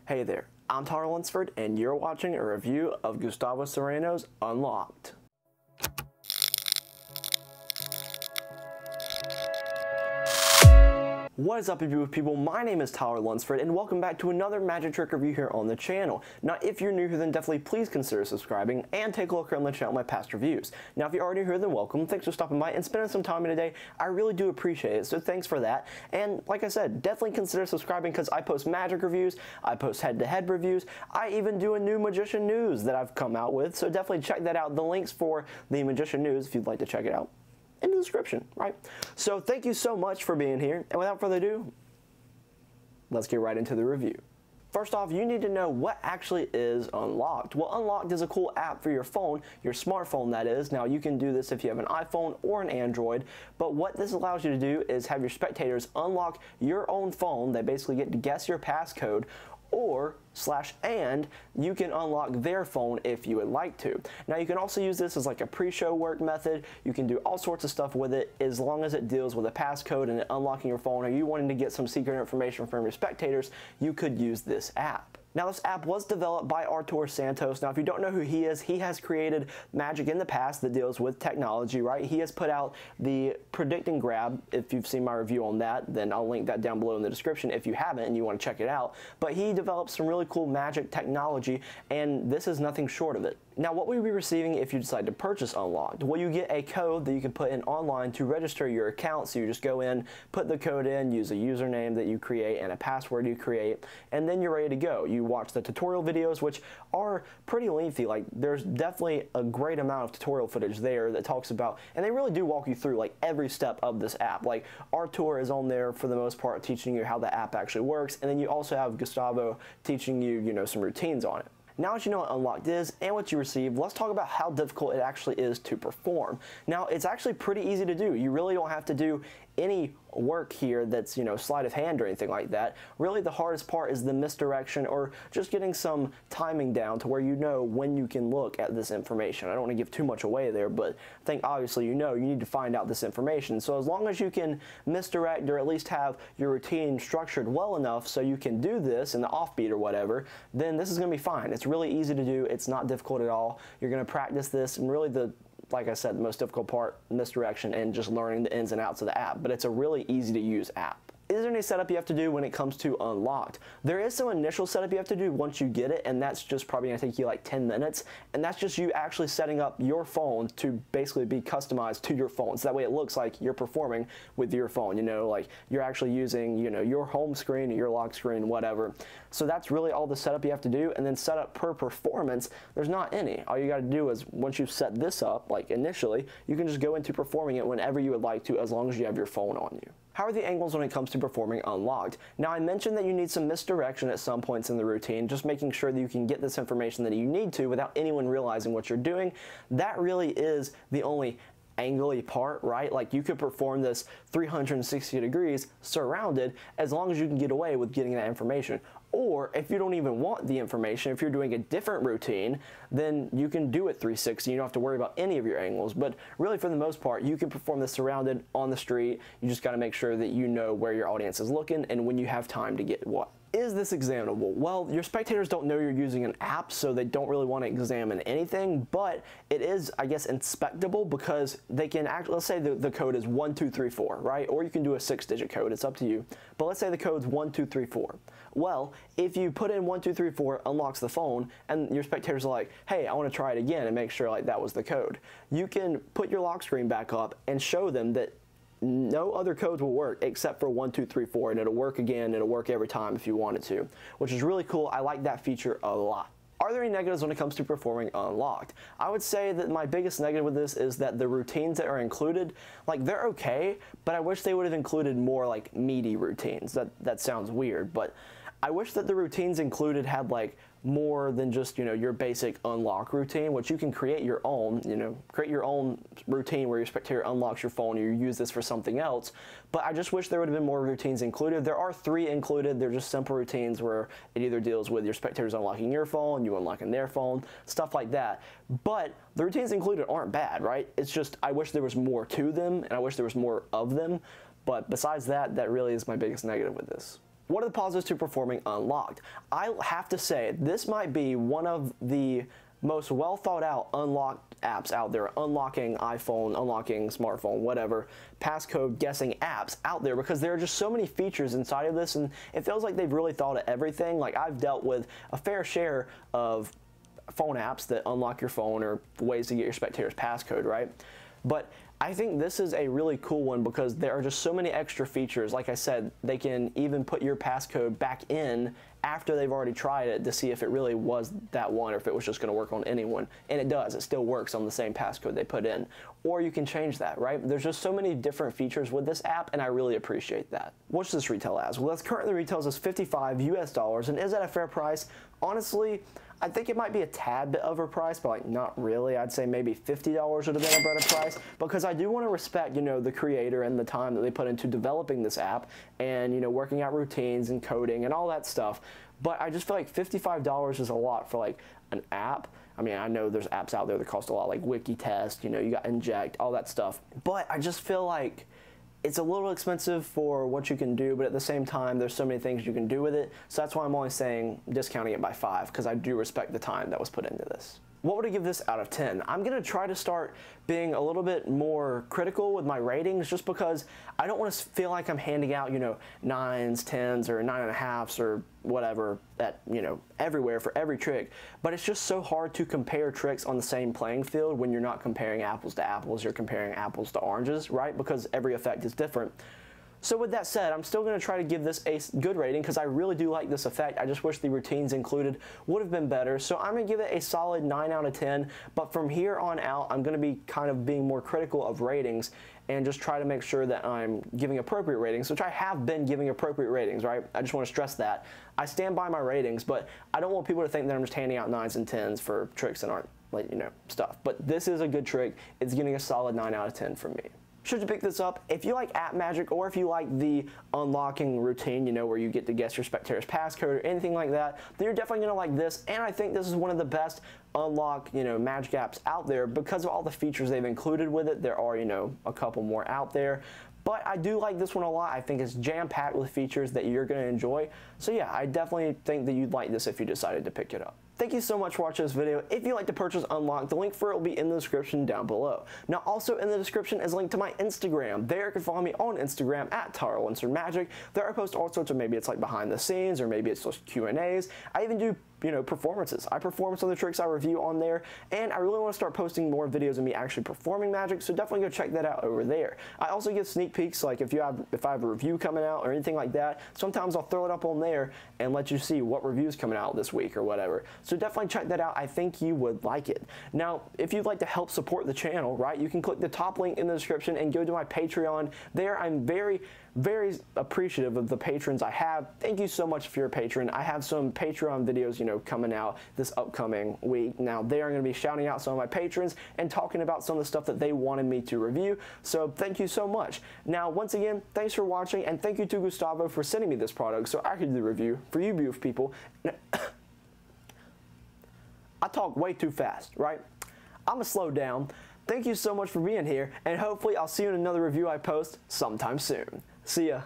Hey there, I'm Tyler Lunsford, and you're watching a review of Gustavo Sereno's Unlocked. What is up, you people? My name is Tyler Lunsford, and welcome back to another magic trick review here on the channel. Now, if you're new here, then definitely please consider subscribing and take a look around the channel at my past reviews. Now, if you're already here, then welcome. Thanks for stopping by and spending some time today. I really do appreciate it, so thanks for that. And like I said, definitely consider subscribing because I post magic reviews, I post head-to-head reviews, I even do a new magician news that I've come out with, so definitely check that out. The links for the magician news, if you'd like to check it out, in the description, right? So thank you so much for being here, and without further ado, let's get right into the review. First off, you need to know what actually is Unlocked. Well, Unlocked is a cool app for your phone, your smartphone that is. Now, you can do this if you have an iPhone or an Android, but what this allows you to do is have your spectators unlock your own phone. They basically get to guess your passcode, and you can unlock their phone if you would like to. Now, you can also use this as like a pre-show work method. You can do all sorts of stuff with it as long as it deals with a passcode and unlocking your phone, or you wanting to get some secret information from your spectators, you could use this app. Now, this app was developed by Artur Santos. Now, if you don't know who he is, he has created magic in the past that deals with technology, right? He has put out the Predict and Grab. If you've seen my review on that, then I'll link that down below in the description if you haven't and you want to check it out. But he developed some really cool magic technology, and this is nothing short of it. Now, what will you be receiving if you decide to purchase Unlocked? Well, you get a code that you can put in online to register your account. So you just go in, put the code in, use a username that you create and a password you create, and then you're ready to go. You watch the tutorial videos, which are pretty lengthy. Like, there's definitely a great amount of tutorial footage there that talks about, and they really do walk you through like every step of this app. Like, Artur is on there for the most part teaching you how the app actually works, and then you also have Gustavo teaching you, some routines on it. Now that you know what Unlocked is and what you receive, let's talk about how difficult it actually is to perform. Now, it's actually pretty easy to do. You really don't have to do any work here that's, sleight of hand or anything like that. Really, the hardest part is the misdirection or just getting some timing down to where you know when you can look at this information. I don't want to give too much away there, but I think obviously you need to find out this information. So as long as you can misdirect or at least have your routine structured well enough so you can do this in the offbeat or whatever, then this is going to be fine. It's really easy to do. It's not difficult at all. You're going to practice this, and really like I said, the most difficult part, misdirection and just learning the ins and outs of the app, but it's a really easy to use app. Is there any setup you have to do when it comes to Unlocked? There is some initial setup you have to do once you get it, and that's just probably going to take you like 10 minutes, and that's just you actually setting up your phone to basically be customized to your phone, so that way it looks like you're performing with your phone, like you're actually using, your home screen, your lock screen, whatever. So that's really all the setup you have to do, and then setup per performance, there's not any. All you got to do is once you've set this up, like initially, you can just go into performing it whenever you would like to, as long as you have your phone on you. How are the angles when it comes to performing Unlocked? Now, I mentioned that you need some misdirection at some points in the routine, just making sure that you can get this information that you need to without anyone realizing what you're doing. That really is the only angly part, right? Like, you could perform this 360 degrees surrounded as long as you can get away with getting that information. Or if you don't even want the information, if you're doing a different routine, then you can do it 360. You don't have to worry about any of your angles. But really, for the most part, you can perform this surrounded on the street. You just got to make sure that you know where your audience is looking and when you have time to get what. Is this examinable? Well, your spectators don't know you're using an app, so they don't really want to examine anything, but it is, I guess, inspectable because they can actually, let's say the code is 1234, right? Or you can do a 6-digit code, it's up to you. But let's say the code's 1234. Well, if you put in 1234, unlocks the phone, and your spectators are like, hey, I want to try it again and make sure like that was the code. You can put your lock screen back up and show them that no other codes will work except for 1234, and it'll work again. It'll work every time if you wanted to, which is really cool. I like that feature a lot. Are there any negatives when it comes to performing Unlocked? I would say that my biggest negative with this is that the routines that are included, like, they're okay, but I wish they would have included more like meaty routines. That sounds weird, but I wish that the routines included had like more than just, your basic unlock routine, which you can create your own, create your own routine where your spectator unlocks your phone or you use this for something else. But I just wish there would have been more routines included. There are 3 included. They're just simple routines where it either deals with your spectators unlocking your phone, you unlocking their phone, stuff like that. But the routines included aren't bad, right? It's just I wish there was more to them, and I wish there was more of them. But besides that, that really is my biggest negative with this. what are the positives to performing unlocked? I have to say, this might be one of the most well thought out unlocked apps out there, unlocking iPhone, unlocking smartphone, whatever, passcode guessing apps out there, because there are just so many features inside of this, and it feels like they've really thought of everything. Like, I've dealt with a fair share of phone apps that unlock your phone or ways to get your spectator's passcode, right? But I think this is a really cool one because there are just so many extra features. Like I said, they can even put your passcode back in after they've already tried it to see if it really was that one or if it was just going to work on anyone. And it does. It still works on the same passcode they put in. Or you can change that, right? There's just so many different features with this app, and I really appreciate that. What's this retail as? Well, that's currently retails as $55 US, and is that a fair price? Honestly, I think it might be a tad bit overpriced, but like not really. I'd say maybe $50 would have been a better price, because I do want to respect, you know, the creator and the time that they put into developing this app and, you know, working out routines and coding and all that stuff. But I just feel like $55 is a lot for like an app. I mean, I know there's apps out there that cost a lot, like Wikitest, you know, you got Inject, all that stuff. But I just feel like it's a little expensive for what you can do, but at the same time, there's so many things you can do with it. So that's why I'm only saying discounting it by 5, because I do respect the time that was put into this. What would I give this out of 10? I'm gonna try to start being a little bit more critical with my ratings, just because I don't want to feel like I'm handing out, you know, 9s, 10s, or 9.5s, or whatever, at, you know, everywhere for every trick. But it's just so hard to compare tricks on the same playing field when you're not comparing apples to apples, you're comparing apples to oranges, right? Because every effect is different. So with that said, I'm still going to try to give this a good rating because I really do like this effect. I just wish the routines included would have been better. So I'm going to give it a solid 9 out of 10. But from here on out, I'm going to be kind of being more critical of ratings and just try to make sure that I'm giving appropriate ratings, which I have been giving appropriate ratings, right? I just want to stress that. I stand by my ratings, but I don't want people to think that I'm just handing out 9s and 10s for tricks that aren't, like, you know, stuff. But this is a good trick. It's getting a solid 9 out of 10 from me. Should you pick this up? If you like app magic, or if you like the unlocking routine, you know, where you get to guess your spectator's passcode or anything like that, then you're definitely gonna like this. And I think this is one of the best unlock, you know, magic apps out there because of all the features they've included with it. There are, you know, a couple more out there. But I do like this one a lot. I think it's jam-packed with features that you're going to enjoy. So yeah, I definitely think that you'd like this if you decided to pick it up. Thank you so much for watching this video. If you'd like to purchase Unlock, the link for it will be in the description down below. Now, also in the description is a link to my Instagram. There you can follow me on Instagram at TowerLensOrMagic. There I post all sorts of, maybe it's like behind the scenes, or maybe it's just Q&As. I even do, you know, performances. I perform some of the tricks I review on there, and I really want to start posting more videos of me actually performing magic, so definitely go check that out over there. I also give sneak peeks, like if I have a review coming out or anything like that, sometimes I'll throw it up on there and let you see what review's coming out this week or whatever. So definitely check that out. I think you would like it. Now, if you'd like to help support the channel, right, you can click the top link in the description and go to my Patreon. There, I'm very appreciative of the patrons I have. Thank you so much if you're a patron. I have some Patreon videos, you know, coming out this upcoming week. Now, they are going to be shouting out some of my patrons and talking about some of the stuff that they wanted me to review. So thank you so much. Now, once again, thanks for watching, and thank you to Gustavo for sending me this product so I could do the review for you beautiful people. I talk way too fast, right? I'm gonna slow down. Thank you so much for being here, and hopefully I'll see you in another review I post sometime soon. See ya.